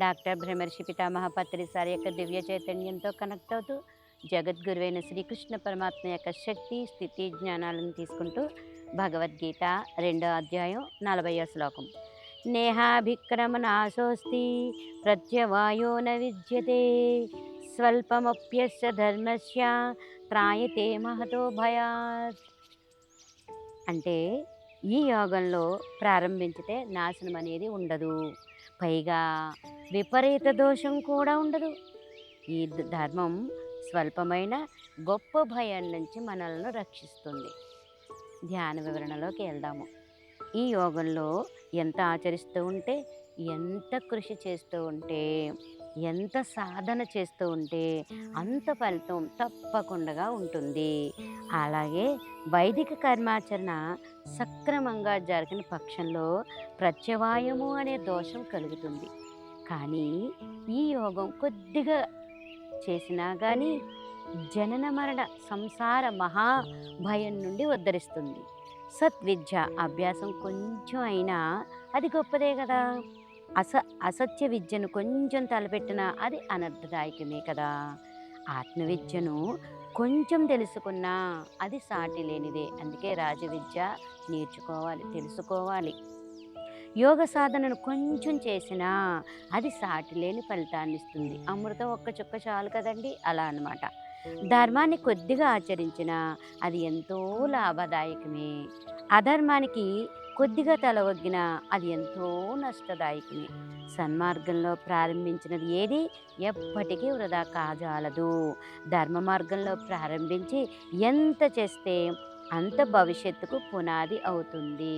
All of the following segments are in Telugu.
డాక్టర్ బ్రహ్మర్షి పితామహ పత్రి సార్ యొక్క దివ్య చైతన్యంతో కనెక్ట్ అవుతూ జగద్గురువైన శ్రీకృష్ణ పరమాత్మ యొక్క శక్తి స్థితి జ్ఞానాలను తీసుకుంటూ భగవద్గీత 2వ అధ్యాయం 40వ శ్లోకం. నేహాభిక్రమనాశోస్తి ప్రత్యవాయో న విద్యతే స్వల్పమప్యస్య ధర్మస్య త్రాయతే మహతో భయాత్. అంటే ఈ యోగంలో ప్రారంభించితే నాశనం అనేది ఉండదు, పైగా విపరీత దోషం కూడా ఉండదు. ఈ ధర్మం స్వల్పమైన గొప్ప భయం నుంచి మనల్ని రక్షిస్తుంది. ధ్యాన వివరణలోకి వెళ్దాము. ఈ యోగంలో ఎంత ఆచరిస్తూ ఉంటే, ఎంత కృషి చేస్తూ ఉంటే, ఎంత సాధన చేస్తూ ఉంటే అంత ఫలితం తప్పకుండా ఉంటుంది. అలాగే వైదిక కర్మాచరణ సక్రమంగా జరిగిన పక్షంలో ప్రత్యవాయము అనే దోషం కలుగుతుంది. కానీ ఈ యోగం కొద్దిగా చేసినా కానీ జనన మరణ సంసార మహా భయం నుండి ఉద్ధరిస్తుంది. సద్విద్య అభ్యాసం కొంచెం అయినా అది గొప్పదే కదా. అసత్య విద్యను కొంచెం తలపెట్టినా అది అనర్థదాయకమే కదా. ఆత్మవిద్యను కొంచెం తెలుసుకున్నా అది సాటి లేనిదే. అందుకే రాజవిద్య నేర్చుకోవాలి, తెలుసుకోవాలి. యోగ సాధనను కొంచెం చేసినా అది సాటి లేని ఫలితాన్ని ఇస్తుంది. అమృతం ఒక్క చుక్క చాలు కదండి, అలా అన్నమాట. ధర్మాన్ని కొద్దిగా ఆచరించినా అది ఎంతో లాభదాయకమే. అధర్మానికి కొద్దిగా తల ఒగ్గినా అది ఎంతో నష్టదాయకమే. సన్మార్గంలో ప్రారంభించినది ఏది ఎప్పటికీ వృధా కాజాలదు. ధర్మ మార్గంలో ప్రారంభించి ఎంత చేస్తే అంత భవిష్యత్తుకు పునాది అవుతుంది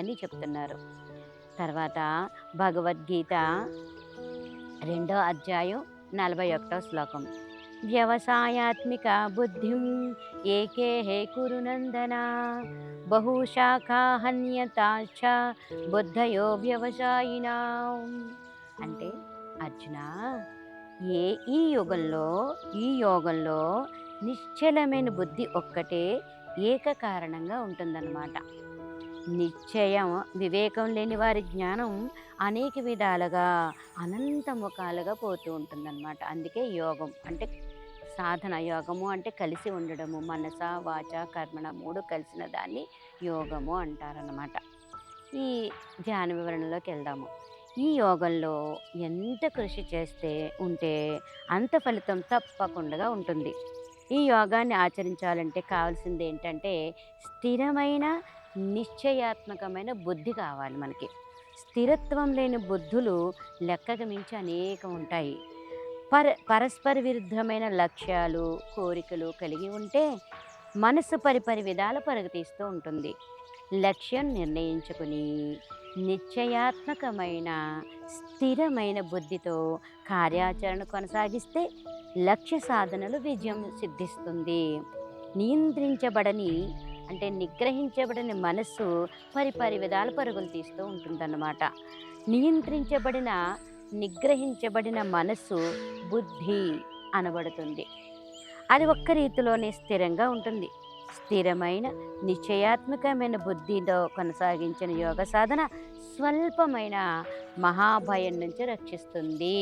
అని చెప్తున్నారు. తర్వాత భగవద్గీత 2వ అధ్యాయం 41వ శ్లోకం. వ్యవసాయాత్మిక బుద్ధిం ఏకే కురు నందన బహుశాఖా హన్యతాచ బుద్ధయో వ్యవసాయినా. అంటే అర్జున, ఈ యోగంలో నిశ్చలమైన బుద్ధి ఒక్కటే ఏకకారణంగా ఉంటుందన్నమాట. నిశ్చయం వివేకం లేని వారి జ్ఞానం అనేక విధాలుగా అనంత ముఖాలుగా పోతూ ఉంటుందన్నమాట. అందుకే యోగం అంటే సాధన. యోగము అంటే కలిసి ఉండడము, మనస వాచ కర్మణ 3 కలిసిన దాన్ని యోగము అంటారన్నమాట. ఈ ధ్యాన వివరణలోకి వెళ్దాము. ఈ యోగంలో ఎంత కృషి చేస్తే ఉంటే అంత ఫలితం తప్పకుండా ఉంటుంది. ఈ యోగాన్ని ఆచరించాలంటే కావాల్సింది ఏంటంటే స్థిరమైన నిశ్చయాత్మకమైన బుద్ధి కావాలి మనకి. స్థిరత్వం లేని బుద్ధులు లెక్కకు మించి అనేకం ఉంటాయి. పరస్పర విరుద్ధమైన లక్ష్యాలు కోరికలు కలిగి ఉంటే మనసు పరిపరి విధాలు పరుగుతీస్తూ ఉంటుంది. లక్ష్యం నిర్ణయించుకుని నిశ్చయాత్మకమైన స్థిరమైన బుద్ధితో కార్యాచరణ కొనసాగిస్తే లక్ష్య సాధనలు విజయం సిద్ధిస్తుంది. నిగ్రహించబడని మనస్సు పరిపరి విధాలు పరుగులు తీస్తూ ఉంటుందన్నమాట. నిగ్రహించబడిన మనస్సు బుద్ధి అనబడుతుంది. అది ఒక్క రీతిలోనే స్థిరంగా ఉంటుంది. స్థిరమైన నిశ్చయాత్మకమైన బుద్ధితో కొనసాగించిన యోగ సాధన స్వల్పమైన మహాభయం నుంచి రక్షిస్తుంది.